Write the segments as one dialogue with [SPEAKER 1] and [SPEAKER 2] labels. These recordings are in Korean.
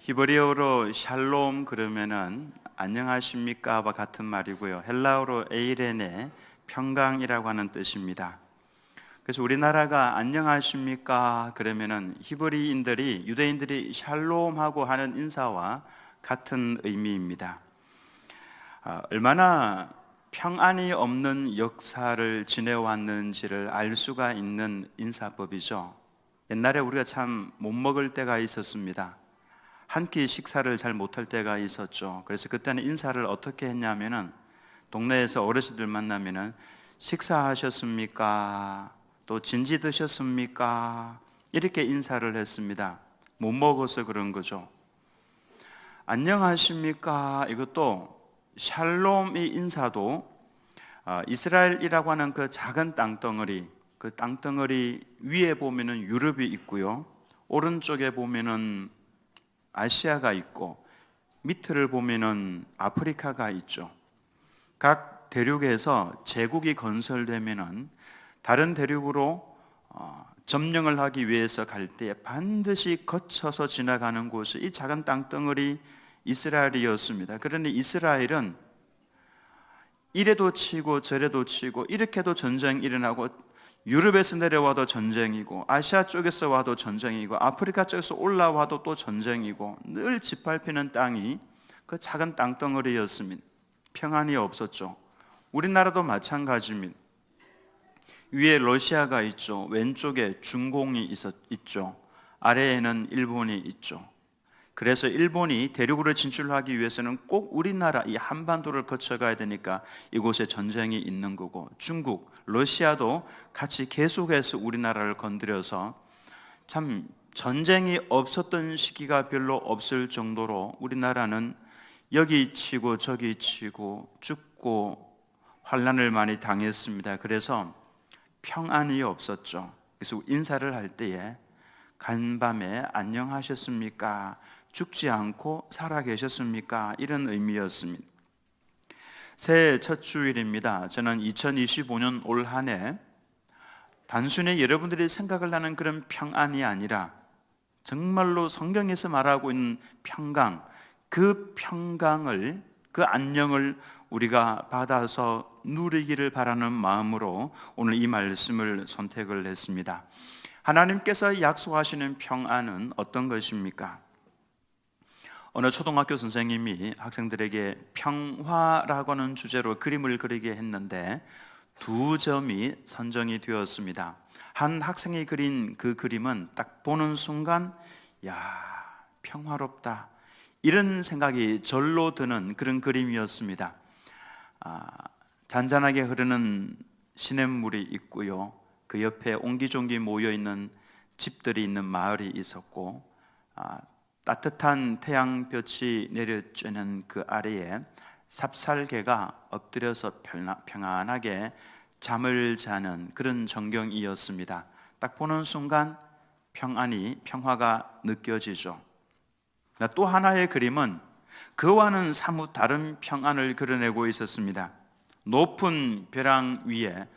[SPEAKER 1] 히브리어로 샬롬 그러면은 안녕하십니까와 같은 말이고요. 헬라어로 에이레네 평강이라고 하는 뜻입니다. 그래서 우리나라가 안녕하십니까 그러면은 히브리인들이 유대인들이 샬롬하고 하는 인사와 같은 의미입니다. 얼마나 평안이 없는 역사를 지내왔는지를 알 수가 있는 인사법이죠. 옛날에 우리가 참 못 먹을 때가 있었습니다. 한 끼 식사를 잘 못할 때가 있었죠. 그래서 그때는 인사를 어떻게 했냐면은 동네에서 어르신들 만나면은 식사하셨습니까? 또 진지 드셨습니까? 이렇게 인사를 했습니다. 못 먹어서 그런 거죠. 안녕하십니까? 이것도 샬롬 이 인사도 이스라엘이라고 하는 그 작은 땅덩어리, 그 땅덩어리 위에 보면은 유럽이 있고요. 오른쪽에 보면은 아시아가 있고 밑을 보면은 아프리카가 있죠. 각 대륙에서 제국이 건설되면은 다른 대륙으로 점령을 하기 위해서 갈 때 반드시 거쳐서 지나가는 곳이 이 작은 땅덩어리 이스라엘이었습니다. 그러니 이스라엘은 이래도 치고 저래도 치고 이렇게도 전쟁이 일어나고 유럽에서 내려와도 전쟁이고 아시아 쪽에서 와도 전쟁이고 아프리카 쪽에서 올라와도 또 전쟁이고 늘 짓밟히는 땅이 그 작은 땅덩어리였습니다. 평안이 없었죠. 우리나라도 마찬가지입니다. 위에 러시아가 있죠. 왼쪽에 중공이 있죠. 아래에는 일본이 있죠. 그래서 일본이 대륙으로 진출하기 위해서는 꼭 우리나라 이 한반도를 거쳐가야 되니까 이곳에 전쟁이 있는 거고, 중국, 러시아도 같이 계속해서 우리나라를 건드려서 참 전쟁이 없었던 시기가 별로 없을 정도로 우리나라는 여기 치고 저기 치고 죽고 환난을 많이 당했습니다. 그래서 평안이 없었죠. 그래서 인사를 할 때에 간밤에 안녕하셨습니까? 죽지 않고 살아계셨습니까? 이런 의미였습니다. 새해 첫 주일입니다. 저는 2025년 올 한 해 단순히 여러분들이 생각을 하는 그런 평안이 아니라 정말로 성경에서 말하고 있는 평강, 그 평강을, 그 안녕을 우리가 받아서 누리기를 바라는 마음으로 오늘 이 말씀을 선택을 했습니다. 하나님께서 약속하시는 평안은 어떤 것입니까? 어느 초등학교 선생님이 학생들에게 평화라고 하는 주제로 그림을 그리게 했는데 두 점이 선정이 되었습니다. 한 학생이 그린 그 그림은 딱 보는 순간 야, 평화롭다 이런 생각이 절로 드는 그런 그림이었습니다. 잔잔하게 흐르는 시냇물이 있고요. 그 옆에 옹기종기 모여있는 집들이 있는 마을이 있었고 따뜻한 태양볕이 내려쬐는 그 아래에 삽살개가 엎드려서 평안하게 잠을 자는 그런 전경이었습니다. 딱 보는 순간 평화가 느껴지죠. 또 하나의 그림은 그와는 사뭇 다른 평안을 그려내고 있었습니다. 높은 벼랑 위에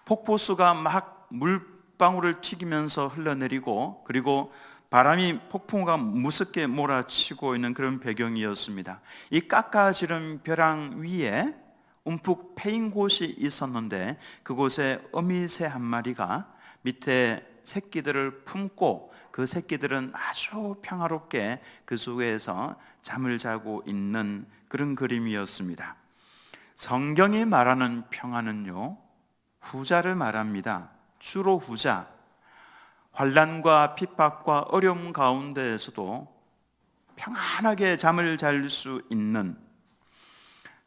[SPEAKER 1] 폭포수가 막 물방울을 튀기면서 흘러내리고 그리고 바람이 폭풍우가 무섭게 몰아치고 있는 그런 배경이었습니다. 이 깎아지른 벼랑 위에 움푹 패인 곳이 있었는데 그곳에 어미새 한 마리가 밑에 새끼들을 품고 그 새끼들은 아주 평화롭게 그 속에서 잠을 자고 있는 그런 그림이었습니다. 성경이 말하는 평안은요, 후자를 말합니다. 주로 후자. 환난과 핍박과 어려움 가운데에서도 평안하게 잠을 잘 수 있는,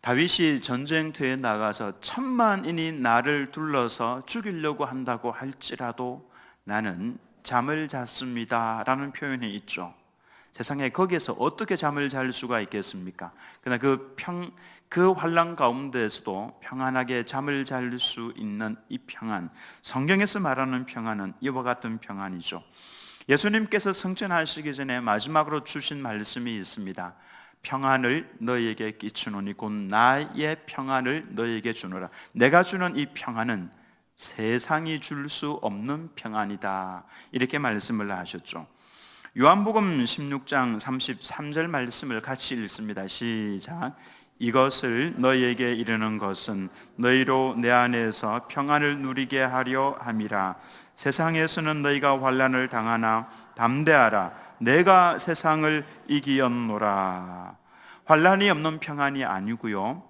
[SPEAKER 1] 다윗이 전쟁터에 나가서 10,000인이 나를 둘러서 죽이려고 한다고 할지라도 나는 잠을 잤습니다 라는 표현이 있죠. 세상에 거기에서 어떻게 잠을 잘 수가 있겠습니까? 그러나 그 환난 가운데에서도 평안하게 잠을 잘 수 있는 이 평안, 성경에서 말하는 평안은 이와 같은 평안이죠. 예수님께서 승천하시기 전에 마지막으로 주신 말씀이 있습니다. 평안을 너희에게 끼치노니 곧 나의 평안을 너희에게 주노라. 내가 주는 이 평안은 세상이 줄 수 없는 평안이다. 이렇게 말씀을 하셨죠. 요한복음 16장 33절 말씀을 같이 읽습니다. 시작. 이것을 너희에게 이르는 것은 너희로 내 안에서 평안을 누리게 하려 함이라. 세상에서는 너희가 환난을 당하나 담대하라. 내가 세상을 이기었노라. 환난이 없는 평안이 아니고요,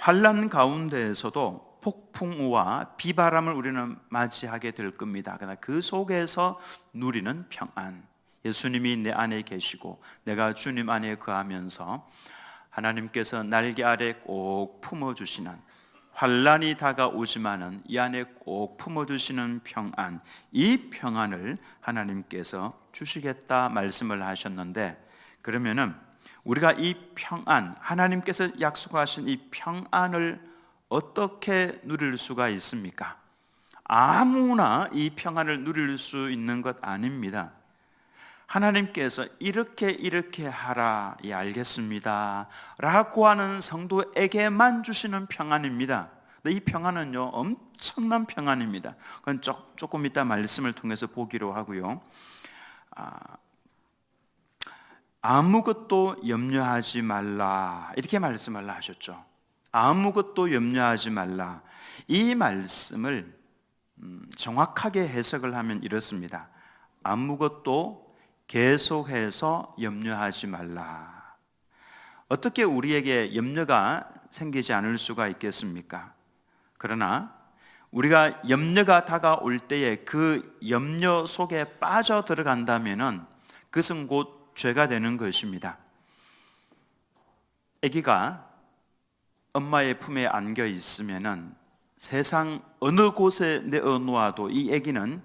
[SPEAKER 1] 환난 가운데에서도 폭풍우와 비바람을 우리는 맞이하게 될 겁니다. 그러나 그 속에서 누리는 평안, 예수님이 내 안에 계시고 내가 주님 안에 거하면서 하나님께서 날개 아래 꼭 품어주시는, 환난이 다가오지만은 이 안에 꼭 품어주시는 평안, 이 평안을 하나님께서 주시겠다 말씀을 하셨는데, 그러면은 우리가 이 평안, 하나님께서 약속하신 이 평안을 어떻게 누릴 수가 있습니까? 아무나 이 평안을 누릴 수 있는 것 아닙니다. 하나님께서 이렇게 하라, 예, 알겠습니다 라고 하는 성도에게만 주시는 평안입니다. 이 평안은요, 엄청난 평안입니다. 그건 조금 이따 말씀을 통해서 보기로 하고요. 아무것도 염려하지 말라, 이렇게 말씀을 하셨죠. 아무것도 염려하지 말라. 이 말씀을 정확하게 해석을 하면 이렇습니다. 아무것도 계속해서 염려하지 말라. 어떻게 우리에게 염려가 생기지 않을 수가 있겠습니까? 그러나 우리가 염려가 다가올 때에 그 염려 속에 빠져 들어간다면은 그것은 곧 죄가 되는 것입니다. 아기가 엄마의 품에 안겨 있으면은 세상 어느 곳에 내어놓아도 이 아기는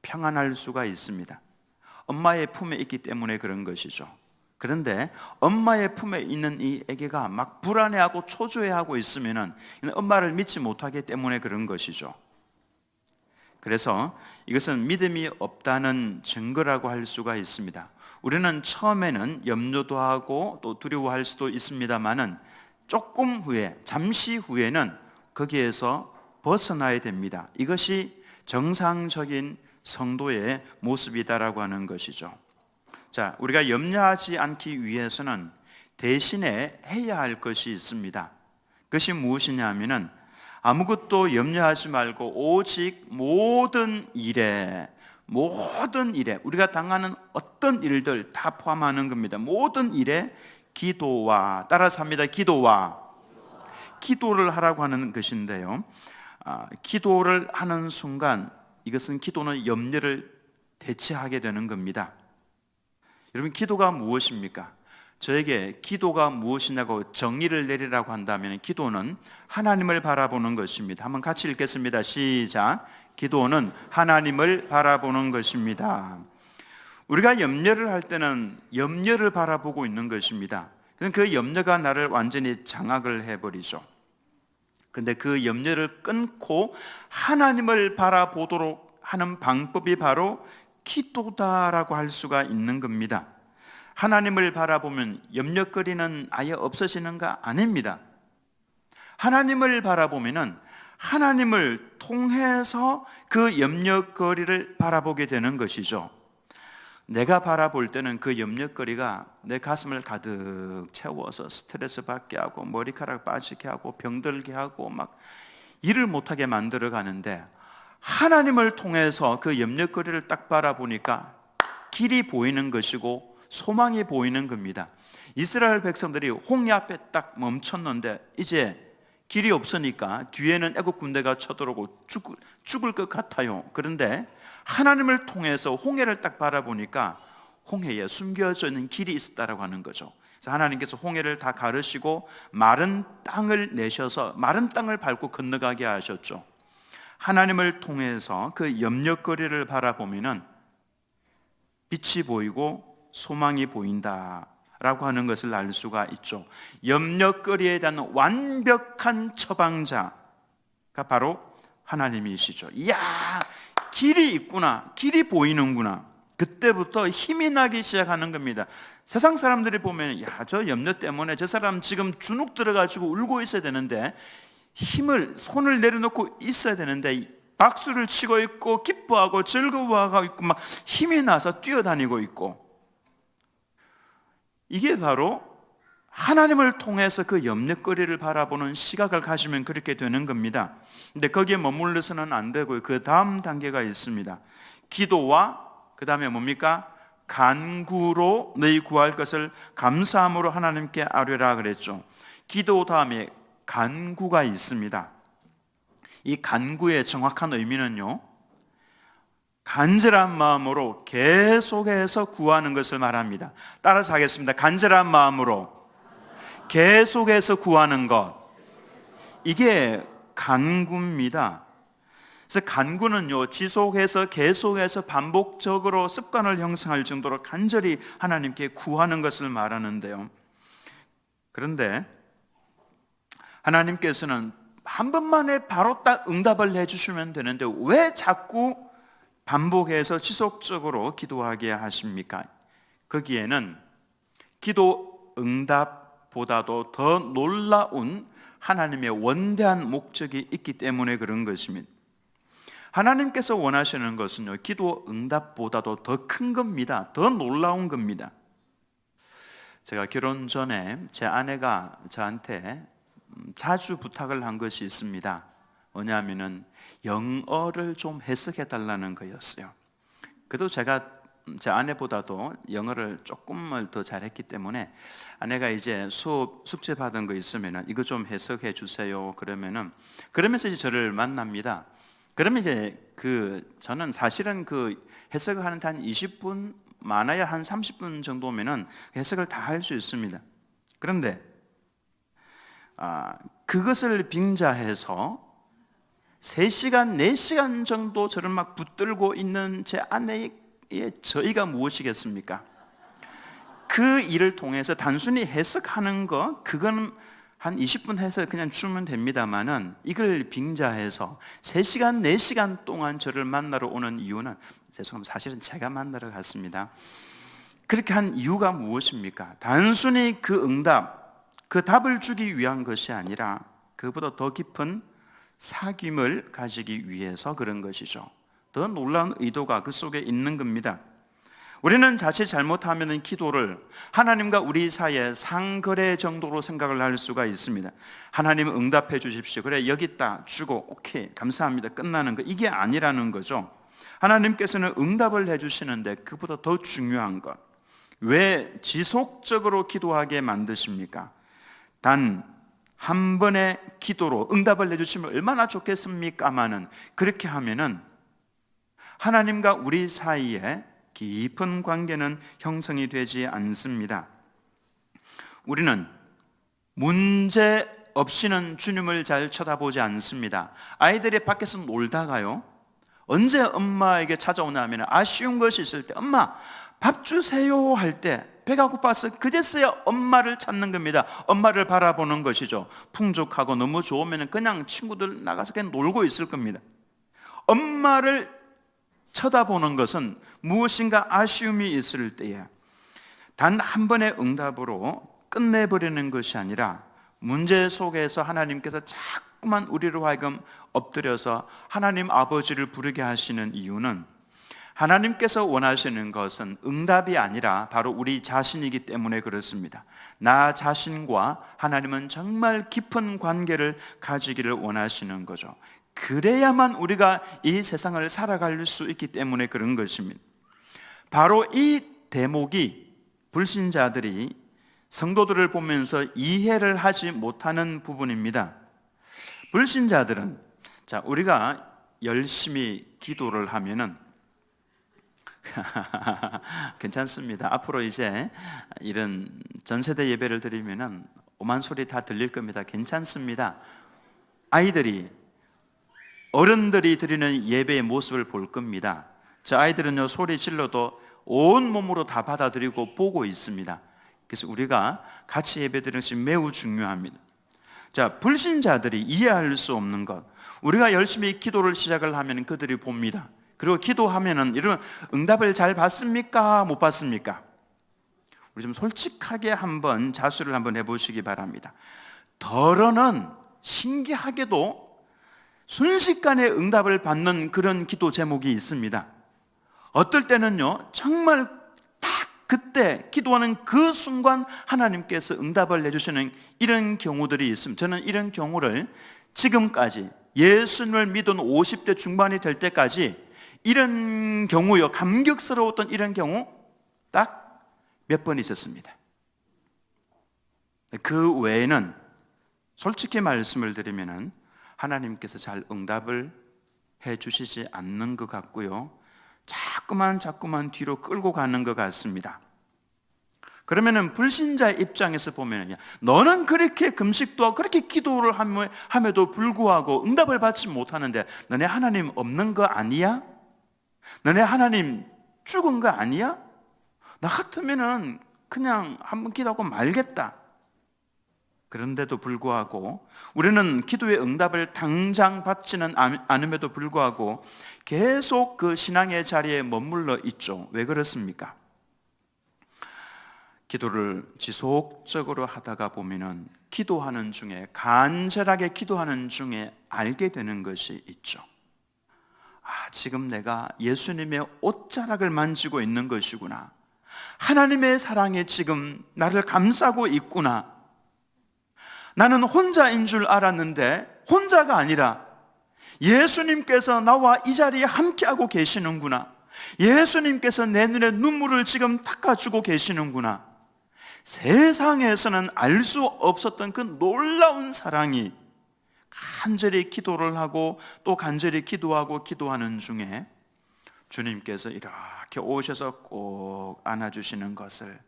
[SPEAKER 1] 평안할 수가 있습니다. 엄마의 품에 있기 때문에 그런 것이죠. 그런데 엄마의 품에 있는 이 아기가 막 불안해하고 초조해하고 있으면은 엄마를 믿지 못하기 때문에 그런 것이죠. 그래서 이것은 믿음이 없다는 증거라고 할 수가 있습니다. 우리는 처음에는 염려도 하고 또 두려워할 수도 있습니다만은 조금 후에, 잠시 후에는 거기에서 벗어나야 됩니다. 이것이 정상적인 성도의 모습이다라고 하는 것이죠. 자, 우리가 염려하지 않기 위해서는 대신에 해야 할 것이 있습니다. 그것이 무엇이냐면은 아무것도 염려하지 말고 오직 모든 일에 우리가 당하는 어떤 일들 다 포함하는 겁니다. 모든 일에 기도와, 따라서 합니다. 기도를 하라고 하는 것인데요, 기도를 하는 순간 이것은, 기도는 염려를 대체하게 되는 겁니다. 여러분, 기도가 무엇입니까? 저에게 기도가 무엇이냐고 정의를 내리라고 한다면 기도는 하나님을 바라보는 것입니다. 한번 같이 읽겠습니다. 시작. 기도는 하나님을 바라보는 것입니다. 우리가 염려를 할 때는 염려를 바라보고 있는 것입니다. 그 염려가 나를 완전히 장악을 해버리죠. 그런데 그 염려를 끊고 하나님을 바라보도록 하는 방법이 바로 기도다라고 할 수가 있는 겁니다. 하나님을 바라보면 염려거리는 아예 없어지는가? 아닙니다. 하나님을 바라보면은 하나님을 통해서 그 염려거리를 바라보게 되는 것이죠. 내가 바라볼 때는 그 염려거리가 내 가슴을 가득 채워서 스트레스 받게 하고 머리카락 빠지게 하고 병들게 하고 막 일을 못하게 만들어 가는데, 하나님을 통해서 그 염려거리를 딱 바라보니까 길이 보이는 것이고 소망이 보이는 겁니다. 이스라엘 백성들이 홍해 앞에 딱 멈췄는데 이제 길이 없으니까 뒤에는 애국 군대가 쳐들어오고 죽을 것 같아요. 그런데 하나님을 통해서 홍해를 딱 바라보니까 홍해에 숨겨져 있는 길이 있었다라고 하는 거죠. 그래서 하나님께서 홍해를 다 가르시고 마른 땅을 내셔서 마른 땅을 밟고 건너가게 하셨죠. 하나님을 통해서 그 염려거리를 바라보면은 빛이 보이고 소망이 보인다라고 하는 것을 알 수가 있죠. 염려거리에 대한 완벽한 처방자가 바로 하나님이시죠. 이야, 길이 있구나, 길이 보이는구나. 그때부터 힘이 나기 시작하는 겁니다. 세상 사람들이 보면 야, 저 염려 때문에 저 사람 지금 주눅 들어가지고 울고 있어야 되는데, 손을 내려놓고 있어야 되는데 박수를 치고 있고 기뻐하고 즐거워하고 있고 막 힘이 나서 뛰어다니고 있고, 이게 바로 하나님을 통해서 그 염려거리를 바라보는 시각을 가지면 그렇게 되는 겁니다. 근데 거기에 머물러서는 안 되고요. 그 다음 단계가 있습니다. 기도와 그 다음에 뭡니까? 간구로 너희 구할 것을 감사함으로 하나님께 아뢰라 그랬죠. 기도 다음에 간구가 있습니다. 이 간구의 정확한 의미는요, 간절한 마음으로 계속해서 구하는 것을 말합니다. 따라서 하겠습니다. 간절한 마음으로 계속해서 구하는 것, 이게 간구입니다. 그래서 간구는요, 지속해서 계속해서 반복적으로 습관을 형성할 정도로 간절히 하나님께 구하는 것을 말하는데요. 그런데 하나님께서는 한 번만에 바로 딱 응답을 해주시면 되는데 왜 자꾸 반복해서 지속적으로 기도하게 하십니까? 거기에는 기도 응답보다도 더 놀라운 하나님의 원대한 목적이 있기 때문에 그런 것입니다. 하나님께서 원하시는 것은요, 기도 응답보다도 더 큰 겁니다. 더 놀라운 겁니다. 제가 결혼 전에 제 아내가 저한테 자주 부탁을 한 것이 있습니다. 뭐냐면은 영어를 좀 해석해 달라는 거였어요. 그래도 제가 제 아내보다도 영어를 조금을 더 잘했기 때문에 아내가 이제 숙제 받은 거 있으면은 이거 좀 해석해 주세요. 그러면서 이제 저를 만납니다. 그러면 이제 저는 사실은 해석을 하는데 한 20분, 많아야 한 30분 정도면은 해석을 다 할 수 있습니다. 그런데 그것을 빙자해서 3시간, 4시간 정도 저를 막 붙들고 있는 제 아내의 저희가 무엇이겠습니까? 그 일을 통해서 단순히 해석하는 거, 그건 한 20분 해서 그냥 주면 됩니다만은 이걸 빙자해서 3시간, 4시간 동안 저를 만나러 오는 이유는, 죄송합니다, 사실은 제가 만나러 갔습니다. 그렇게 한 이유가 무엇입니까? 단순히 그 응답, 그 답을 주기 위한 것이 아니라 그보다 더 깊은 사귐을 가지기 위해서 그런 것이죠. 더 놀라운 의도가 그 속에 있는 겁니다. 우리는 자칫 잘못하면 기도를 하나님과 우리 사이의 상거래 정도로 생각을 할 수가 있습니다. 하나님 응답해 주십시오. 그래, 여기 있다 주고 오케이 감사합니다 끝나는 거, 이게 아니라는 거죠. 하나님께서는 응답을 해 주시는데 그보다 더 중요한 것, 왜 지속적으로 기도하게 만드십니까? 단 한 번의 기도로 응답을 해주시면 얼마나 좋겠습니까마는, 그렇게 하면은 하나님과 우리 사이에 깊은 관계는 형성이 되지 않습니다. 우리는 문제 없이는 주님을 잘 쳐다보지 않습니다. 아이들이 밖에서 놀다가요, 언제 엄마에게 찾아오냐면 아쉬운 것이 있을 때, 엄마 밥 주세요 할 때 배가 고파서 그제서야 엄마를 찾는 겁니다. 엄마를 바라보는 것이죠. 풍족하고 너무 좋으면 그냥 친구들 나가서 그냥 놀고 있을 겁니다. 엄마를 쳐다보는 것은 무엇인가 아쉬움이 있을 때에 단 한 번의 응답으로 끝내버리는 것이 아니라 문제 속에서 하나님께서 자꾸만 우리로 하여금 엎드려서 하나님 아버지를 부르게 하시는 이유는, 하나님께서 원하시는 것은 응답이 아니라 바로 우리 자신이기 때문에 그렇습니다. 나 자신과 하나님은 정말 깊은 관계를 가지기를 원하시는 거죠. 그래야만 우리가 이 세상을 살아갈 수 있기 때문에 그런 것입니다. 바로 이 대목이 불신자들이 성도들을 보면서 이해를 하지 못하는 부분입니다. 불신자들은, 우리가 열심히 기도를 하면은 괜찮습니다. 앞으로 이제 이런 전세대 예배를 드리면은 오만 소리 다 들릴 겁니다. 괜찮습니다. 아이들이 어른들이 드리는 예배의 모습을 볼 겁니다. 저 아이들은요, 소리 질러도 온 몸으로 다 받아들이고 보고 있습니다. 그래서 우리가 같이 예배 드리는 것이 매우 중요합니다. 불신자들이 이해할 수 없는 것, 우리가 열심히 기도를 시작을 하면 그들이 봅니다. 그리고 기도하면은 이런 응답을 잘 받습니까? 못 받습니까? 우리 좀 솔직하게 한번 자수를 한번 해보시기 바랍니다. 덜어는 신기하게도 순식간에 응답을 받는 그런 기도 제목이 있습니다. 어떨 때는요, 정말 딱 그때 기도하는 그 순간 하나님께서 응답을 내주시는 이런 경우들이 있습니다. 저는 이런 경우를 지금까지 예수님을 믿은 50대 중반이 될 때까지 이런 경우요, 감격스러웠던 이런 경우 딱 몇 번 있었습니다. 그 외에는 솔직히 말씀을 드리면 하나님께서 잘 응답을 해주시지 않는 것 같고요, 자꾸만 뒤로 끌고 가는 것 같습니다. 그러면은 불신자의 입장에서 보면요, 너는 그렇게 금식도 하고 그렇게 기도를 함에도 불구하고 응답을 받지 못하는데 너네 하나님 없는 거 아니야? 너네 하나님 죽은 거 아니야? 나 같으면은 그냥 한번 기도하고 말겠다. 그런데도 불구하고 우리는 기도의 응답을 당장 받지는 않음에도 불구하고 계속 그 신앙의 자리에 머물러 있죠. 왜 그렇습니까? 기도를 지속적으로 하다가 보면은 기도하는 중에, 간절하게 기도하는 중에 알게 되는 것이 있죠. 지금 내가 예수님의 옷자락을 만지고 있는 것이구나. 하나님의 사랑에 지금 나를 감싸고 있구나. 나는 혼자인 줄 알았는데 혼자가 아니라 예수님께서 나와 이 자리에 함께하고 계시는구나. 예수님께서 내 눈에 눈물을 지금 닦아주고 계시는구나. 세상에서는 알 수 없었던 그 놀라운 사랑이 간절히 기도를 하고 또 간절히 기도하는 중에 주님께서 이렇게 오셔서 꼭 안아주시는 것을,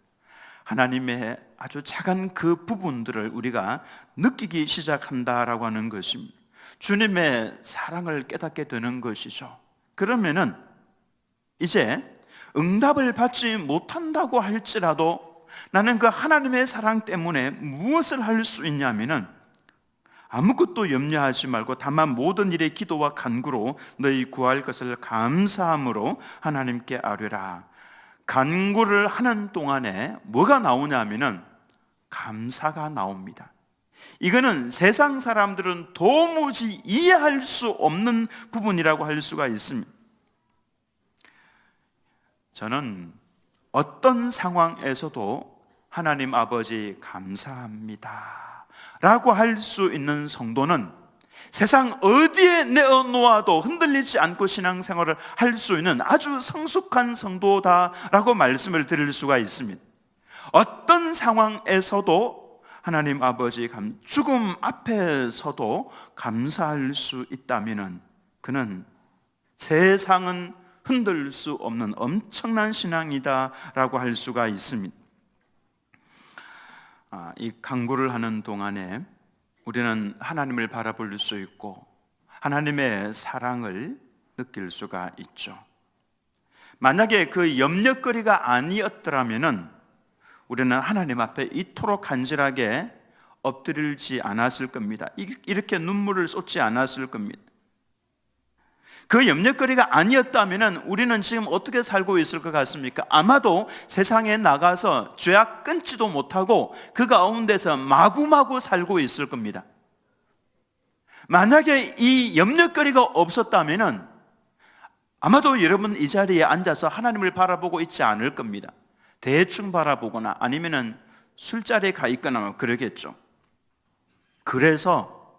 [SPEAKER 1] 하나님의 아주 작은 그 부분들을 우리가 느끼기 시작한다라고 하는 것입니다. 주님의 사랑을 깨닫게 되는 것이죠. 그러면은 이제 응답을 받지 못한다고 할지라도 나는 그 하나님의 사랑 때문에 무엇을 할 수 있냐면은 아무것도 염려하지 말고 다만 모든 일에 기도와 간구로 너희 구할 것을 감사함으로 하나님께 아뢰라. 간구를 하는 동안에 뭐가 나오냐면은 감사가 나옵니다. 이거는 세상 사람들은 도무지 이해할 수 없는 부분이라고 할 수가 있습니다. 저는 어떤 상황에서도 하나님 아버지 감사합니다 라고 할 수 있는 성도는 세상 어디에 내어놓아도 흔들리지 않고 신앙생활을 할 수 있는 아주 성숙한 성도다라고 말씀을 드릴 수가 있습니다. 어떤 상황에서도 하나님 아버지 죽음 앞에서도 감사할 수 있다면 그는 세상은 흔들 수 없는 엄청난 신앙이다라고 할 수가 있습니다. 이 간구를 하는 동안에 우리는 하나님을 바라볼 수 있고 하나님의 사랑을 느낄 수가 있죠. 만약에 그 염려거리가 아니었더라면은 우리는 하나님 앞에 이토록 간절하게 엎드리지 않았을 겁니다. 이렇게 눈물을 쏟지 않았을 겁니다. 그 염려거리가 아니었다면 우리는 지금 어떻게 살고 있을 것 같습니까? 아마도 세상에 나가서 죄악 끊지도 못하고 그 가운데서 마구마구 살고 있을 겁니다. 만약에 이 염려거리가 없었다면 아마도 여러분 이 자리에 앉아서 하나님을 바라보고 있지 않을 겁니다. 대충 바라보거나 아니면 술자리에 가 있거나 그러겠죠. 그래서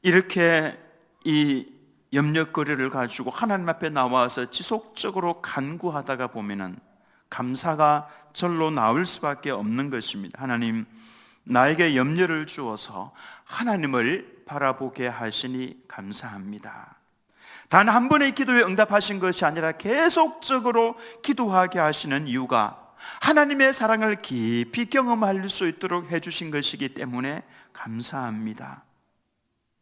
[SPEAKER 1] 이렇게 이 염려거리를 가지고 하나님 앞에 나와서 지속적으로 간구하다가 보면은 감사가 절로 나올 수밖에 없는 것입니다. 하나님, 나에게 염려를 주어서 하나님을 바라보게 하시니 감사합니다. 단 한 번의 기도에 응답하신 것이 아니라 계속적으로 기도하게 하시는 이유가 하나님의 사랑을 깊이 경험할 수 있도록 해주신 것이기 때문에 감사합니다.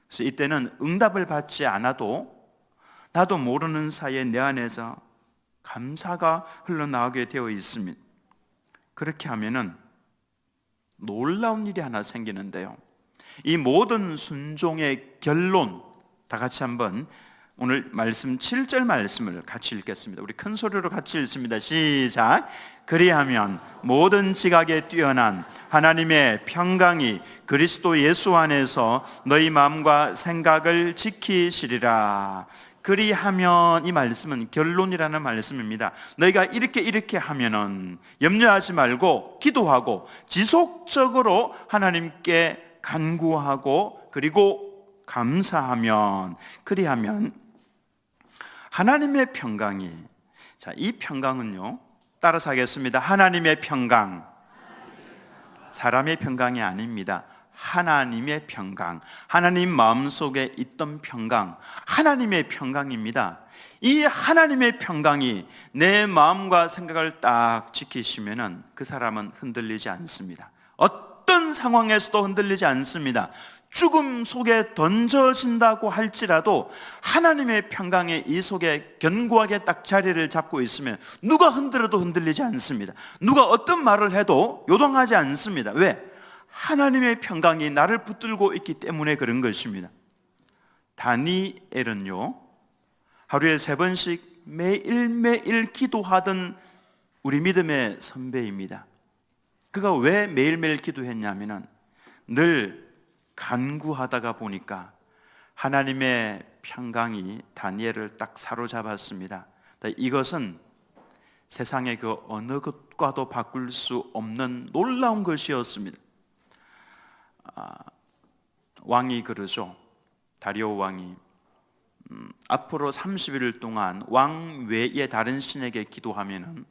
[SPEAKER 1] 그래서 이때는 응답을 받지 않아도 나도 모르는 사이에 내 안에서 감사가 흘러나오게 되어 있습니다. 그렇게 하면은 놀라운 일이 하나 생기는데요, 이 모든 순종의 결론 다 같이 한번 오늘 말씀 7절 말씀을 같이 읽겠습니다. 우리 큰 소리로 같이 읽습니다. 시작. 그리하면 모든 지각에 뛰어난 하나님의 평강이 그리스도 예수 안에서 너희 마음과 생각을 지키시리라. 그리하면, 이 말씀은 결론이라는 말씀입니다. 너희가 이렇게 하면은 염려하지 말고 기도하고 지속적으로 하나님께 간구하고 그리고 감사하면, 그리하면 하나님의 평강이, 자, 이 평강은요, 따라서 하겠습니다. 하나님의 평강, 사람의 평강이 아닙니다. 하나님의 평강, 하나님 마음속에 있던 평강, 하나님의 평강입니다. 이 하나님의 평강이 내 마음과 생각을 딱 지키시면은 그 사람은 흔들리지 않습니다. 어떤 상황에서도 흔들리지 않습니다. 죽음 속에 던져진다고 할지라도 하나님의 평강이 이 속에 견고하게 딱 자리를 잡고 있으면 누가 흔들어도 흔들리지 않습니다. 누가 어떤 말을 해도 요동하지 않습니다. 왜? 하나님의 평강이 나를 붙들고 있기 때문에 그런 것입니다. 다니엘은요, 하루에 3번씩 매일매일 기도하던 우리 믿음의 선배입니다. 그가 왜 매일매일 기도했냐면 늘 간구하다가 보니까 하나님의 평강이 다니엘을 딱 사로잡았습니다. 이것은 세상의 그 어느 것과도 바꿀 수 없는 놀라운 것이었습니다. 왕이 그러죠. 다리오 왕이 앞으로 30일 동안 왕 외에 다른 신에게 기도하면은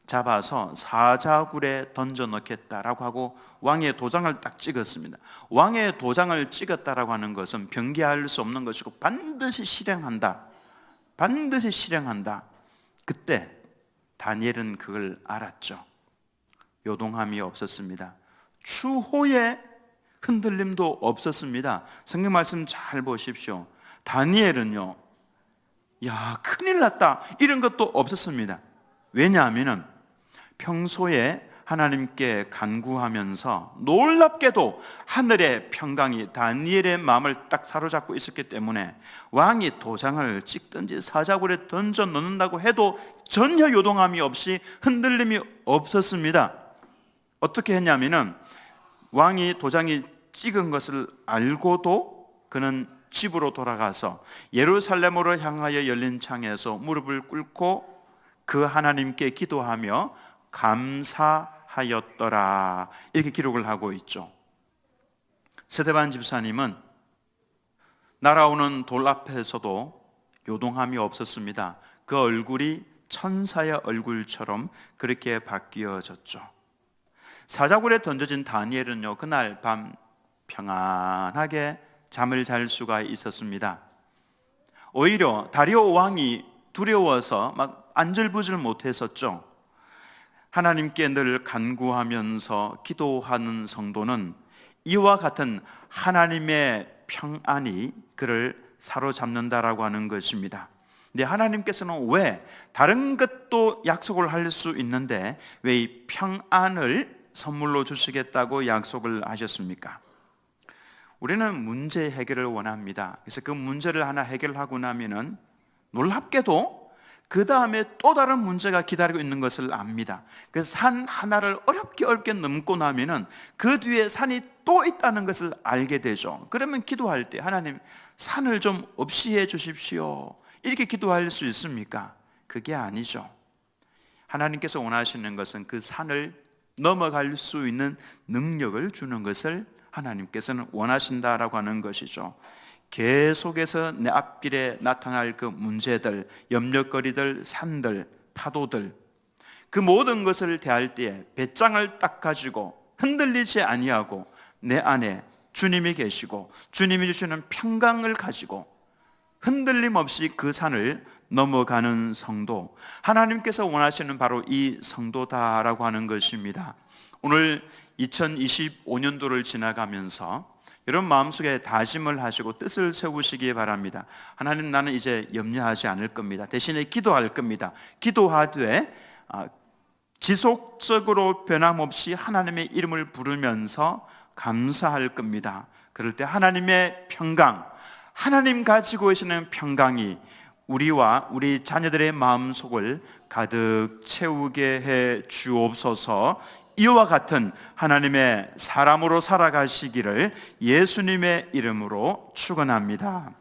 [SPEAKER 1] 잡아서 사자굴에 던져 넣겠다라고 하고 왕의 도장을 딱 찍었습니다. 왕의 도장을 찍었다라고 하는 것은 변개할 수 없는 것이고 반드시 실행한다. 반드시 실행한다. 그때 다니엘은 그걸 알았죠. 요동함이 없었습니다. 추호의 흔들림도 없었습니다. 성경 말씀 잘 보십시오. 다니엘은요, 야, 큰일 났다, 이런 것도 없었습니다. 왜냐하면 평소에 하나님께 간구하면서 놀랍게도 하늘의 평강이 다니엘의 마음을 딱 사로잡고 있었기 때문에 왕이 도장을 찍든지 사자굴에 던져 넣는다고 해도 전혀 요동함이 없이 흔들림이 없었습니다. 어떻게 했냐면은 왕이 도장이 찍은 것을 알고도 그는 집으로 돌아가서 예루살렘으로 향하여 열린 창에서 무릎을 꿇고 그 하나님께 기도하며 감사하였더라, 이렇게 기록을 하고 있죠. 스데반 집사님은 날아오는 돌 앞에서도 요동함이 없었습니다. 그 얼굴이 천사의 얼굴처럼 그렇게 바뀌어졌죠. 사자굴에 던져진 다니엘은요, 그날 밤 평안하게 잠을 잘 수가 있었습니다. 오히려 다리오 왕이 두려워서 막 안절부절 못했었죠. 하나님께 늘 간구하면서 기도하는 성도는 이와 같은 하나님의 평안이 그를 사로잡는다라고 하는 것입니다. 근데 하나님께서는 왜 다른 것도 약속을 할 수 있는데 왜 이 평안을 선물로 주시겠다고 약속을 하셨습니까? 우리는 문제 해결을 원합니다. 그래서 그 문제를 하나 해결하고 나면은 놀랍게도 그 다음에 또 다른 문제가 기다리고 있는 것을 압니다. 그래서 산 하나를 어렵게 넘고 나면은 그 뒤에 산이 또 있다는 것을 알게 되죠. 그러면 기도할 때 하나님, 산을 좀 없이 해 주십시오, 이렇게 기도할 수 있습니까? 그게 아니죠. 하나님께서 원하시는 것은 그 산을 넘어갈 수 있는 능력을 주는 것을 하나님께서는 원하신다라고 하는 것이죠. 계속해서 내 앞길에 나타날 그 문제들, 염려거리들, 산들, 파도들, 그 모든 것을 대할 때에 배짱을 딱 가지고 흔들리지 아니하고 내 안에 주님이 계시고 주님이 주시는 평강을 가지고 흔들림 없이 그 산을 넘어가는 성도, 하나님께서 원하시는 바로 이 성도다라고 하는 것입니다. 오늘 2025년도를 지나가면서 여러분 마음속에 다짐을 하시고 뜻을 세우시기 바랍니다. 하나님, 나는 이제 염려하지 않을 겁니다. 대신에 기도할 겁니다. 기도하되 지속적으로 변함없이 하나님의 이름을 부르면서 감사할 겁니다. 그럴 때 하나님의 평강, 하나님 가지고 계시는 평강이 우리와 우리 자녀들의 마음속을 가득 채우게 해 주옵소서. 이와 같은 하나님의 사람으로 살아가시기를 예수님의 이름으로 축원합니다.